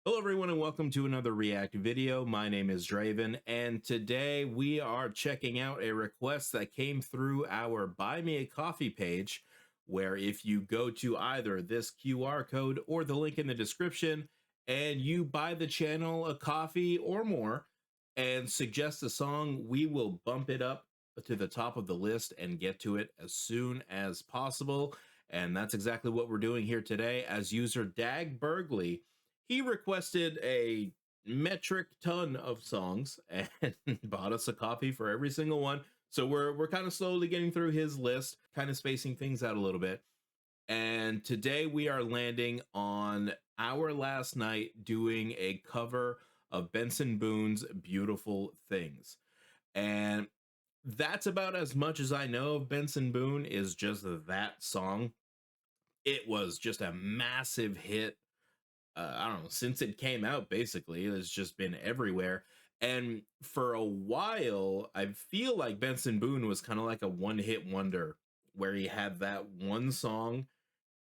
Hello everyone and welcome to another React video. My name is Draven and today we are checking out a request that came through our Buy Me a Coffee page, where if you go to either this QR code or the link in the description and you buy the channel a coffee or more and suggest a song, we will bump it up to the top of the list and get to it as soon as possible. And that's exactly what we're doing here today. As user Dag Bergli, he requested a metric ton of songs and bought us a copy for every single one. So we're kind of slowly getting through his list, kind of spacing things out a little bit. And today we are landing on Our Last Night, doing a cover of Benson Boone's Beautiful Things. And that's about as much as I know of Benson Boone, is just that song. It was just a massive hit. I don't know, since it came out, basically. It's just been everywhere. And for a while, I feel like Benson Boone was kind of like a one-hit wonder, where he had that one song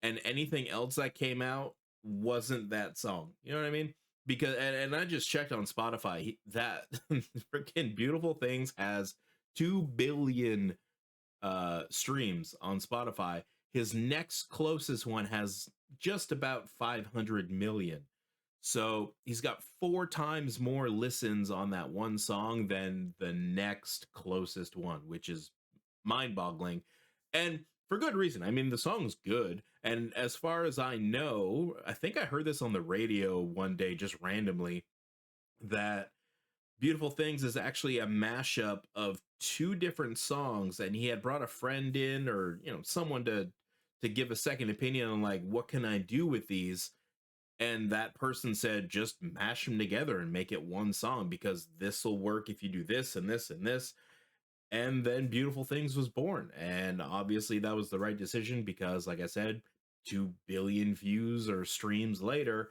and anything else that came out wasn't that song. You know what I mean? Because, and I just checked on Spotify, that freaking Beautiful Things has 2 billion streams on Spotify. His next closest one has just about 500 million. So he's got 4 times more listens on that one song than the next closest one, which is mind-boggling. And for good reason. I mean, the song's good. And as far as I know, I think I heard this on the radio one day just randomly, that Beautiful Things is actually a mashup of 2 different songs, and he had brought a friend in, or someone to give a second opinion on, like, what can I do with these? And that person said, just mash them together and make it one song, because this will work if you do this and this and this. And then Beautiful Things was born, and obviously that was the right decision, because like I said, 2 billion views or streams later,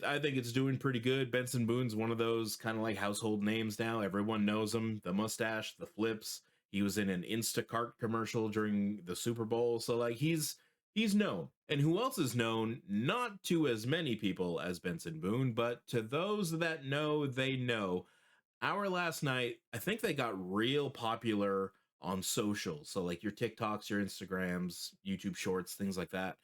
I think it's doing pretty good. Benson Boone's one of those kind of like household names now. Everyone knows him. The mustache, the flips. He was in an Instacart commercial during the Super Bowl. So like he's known. And who else is known? Not to as many people as Benson Boone, but to those that know, they know. Our Last Night, I think they got real popular on social. So like your TikToks, your Instagrams, YouTube Shorts, things like that,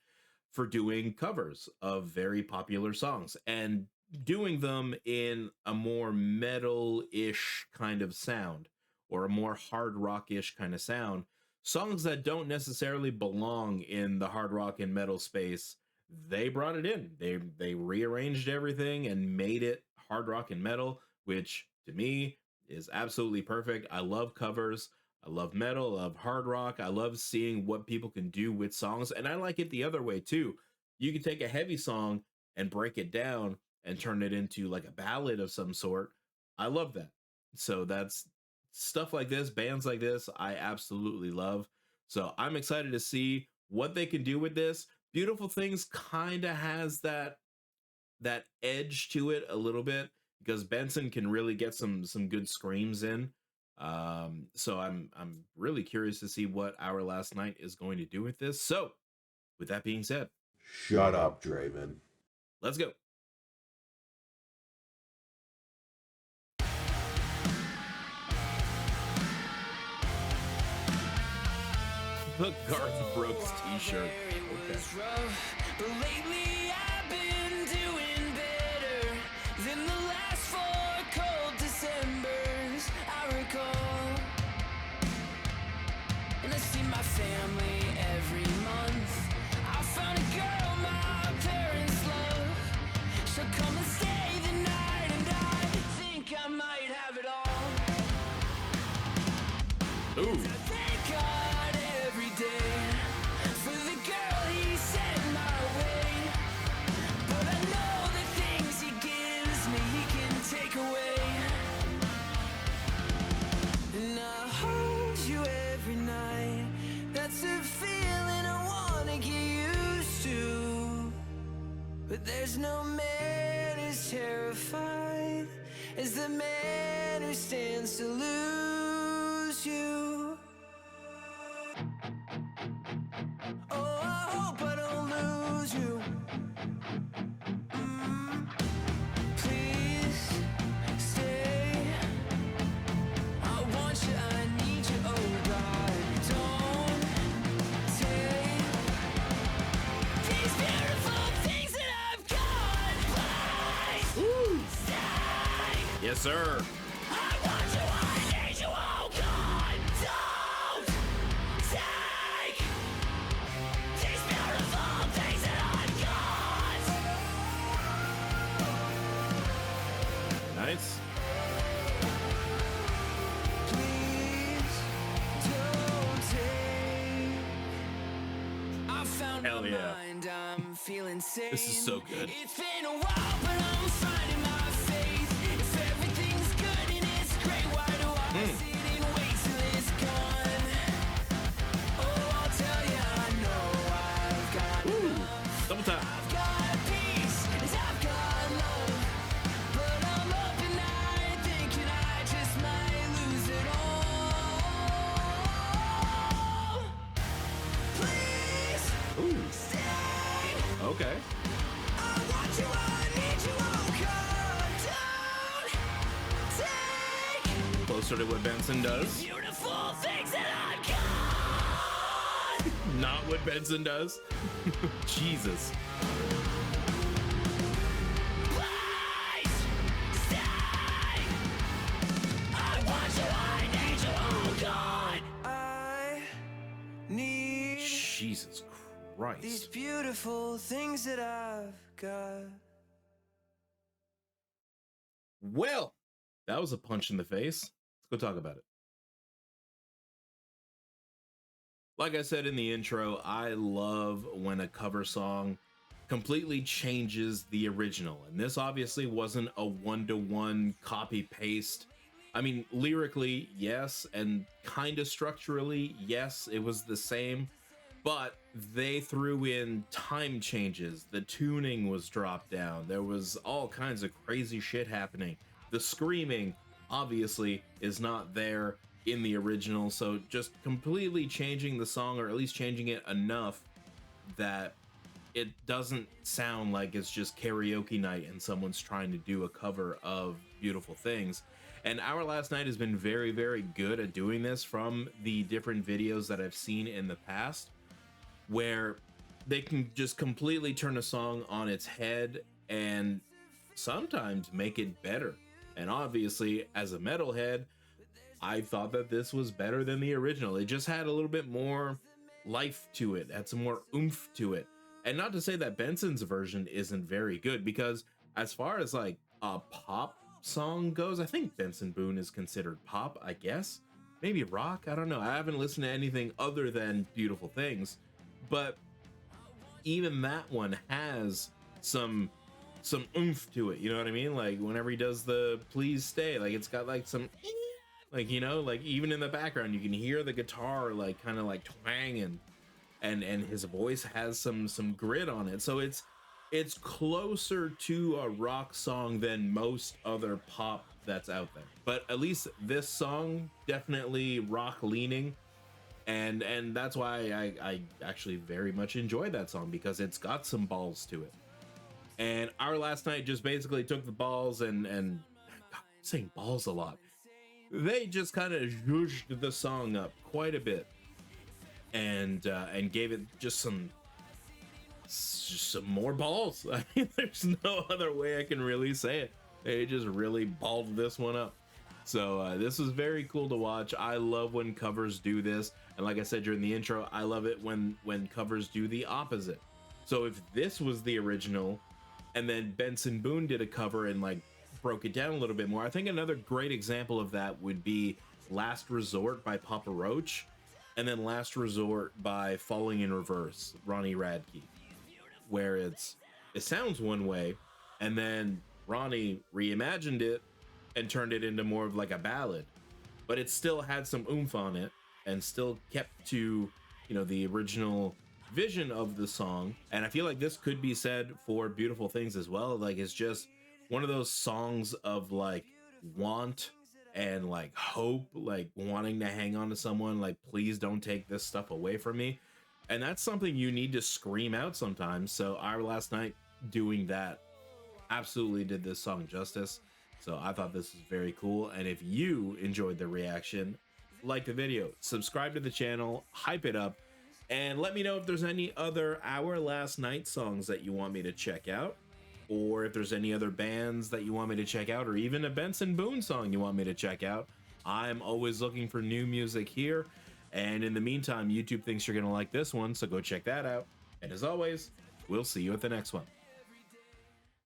for doing covers of very popular songs and doing them in a more metal-ish kind of sound, or a more hard rock-ish kind of sound. Songs that don't necessarily belong in the hard rock and metal space, they brought it in. They rearranged everything and made it hard rock and metal, which to me is absolutely perfect. I love covers. I love metal, I love hard rock. I love seeing what people can do with songs. And I like it the other way too. You can take a heavy song and break it down and turn it into like a ballad of some sort. I love that. So that's stuff like this, bands like this, I absolutely love. So I'm excited to see what they can do with this. Beautiful Things kind of has that edge to it a little bit, because Benson can really get some good screams in. So I'm really curious to see what Our Last Night is going to do with this. So with that being said, shut up, Draven. Let's go. The Garth Brooks t-shirt. Okay. But lately I've been doing better than the last 4 cold Decembers I recall. And I see my family every month. I found a girl my parents love. She'll come and stay the night, and I think I might have it all. Ooh. Thank God every day for the girl he sent my way. But I know the things he gives me he can take away. And I hold you every night. That's a feeling I wanna get used to. But there's no man as terrified as the man who stands to lose you. Oh, I hope I don't lose you. sir. I want you, I need you, oh God, don't take these beautiful things that I've got. Nice. Please don't take. I found Hell my yeah. mind, I'm feeling sane. This is so good. It's been a while, but I'm finding my faith. If everything's good and it's great, why do I sit and wait till it's gone? Oh, I'll tell you, I know I've got enough. Double time. I've got peace, and I've got love. But I'm up at night thinking I just might lose it all. Please Ooh. stay. Okay. I want you, I need you, oh God, don't take Closer to what Benson does. beautiful things that I've got. Not what Benson does. Jesus. Please stay. I want you, I need you, oh God. I need Jesus these Christ. beautiful things that I've got. Well, that was a punch in the face. Let's go talk about it. Like I said in the intro, I love when a cover song completely changes the original. And this obviously wasn't a one-to-one copy paste. I mean, lyrically, yes, and kind of structurally, yes, it was the same, but they threw in time changes. The tuning was dropped down. There was all kinds of crazy shit happening. The screaming, obviously, is not there in the original, so just completely changing the song, or at least changing it enough that it doesn't sound like it's just karaoke night and someone's trying to do a cover of Beautiful Things. And Our Last Night has been very, very good at doing this from the different videos that I've seen in the past, where they can just completely turn a song on its head and sometimes make it better. And obviously, as a metalhead, I thought that this was better than the original. It just had a little bit more life to it, had some more oomph to it. And not to say that Benson's version isn't very good, because as far as like a pop song goes, I think Benson Boone is considered pop, I guess. Maybe rock, I don't know. I haven't listened to anything other than Beautiful Things, but even that one has some oomph to it, you know what I mean? Like whenever he does the please stay, like it's got like some, like, you know, like even in the background you can hear the guitar like kind of like twang, and his voice has some grit on it. So it's closer to a rock song than most other pop that's out there, but at least this song definitely rock leaning, and that's why I actually very much enjoy that song, because it's got some balls to it. And Our Last Night just basically took the balls and God, I'm saying balls a lot. They just kind of zhuzhed the song up quite a bit, and gave it just some more balls. I mean, there's no other way I can really say it. They just really balled this one up. So this was very cool to watch. I love when covers do this, and like I said during the intro, I love it when covers do the opposite. So if this was the original, and then Benson Boone did a cover and like broke it down a little bit more, I think another great example of that would be Last Resort by Papa Roach, and then Last Resort by Falling in Reverse, Ronnie Radke, where it sounds one way, and then Ronnie reimagined it and turned it into more of like a ballad, but it still had some oomph on it and still kept to, you know, the original vision of the song. And I feel like this could be said for Beautiful Things as well. Like it's just one of those songs of like want and like hope, like wanting to hang on to someone, like please don't take this stuff away from me. And that's something you need to scream out sometimes. So Our Last Night doing that absolutely did this song justice. So I thought this was very cool. And if you enjoyed the reaction, like the video, subscribe to the channel, hype it up, and let me know if there's any other Our Last Night songs that you want me to check out. or if there's any other bands that you want me to check out, or even a Benson Boone song you want me to check out, I'm always looking for new music here. And in the meantime, YouTube thinks you're going to like this one, so go check that out. And as always, we'll see you at the next one.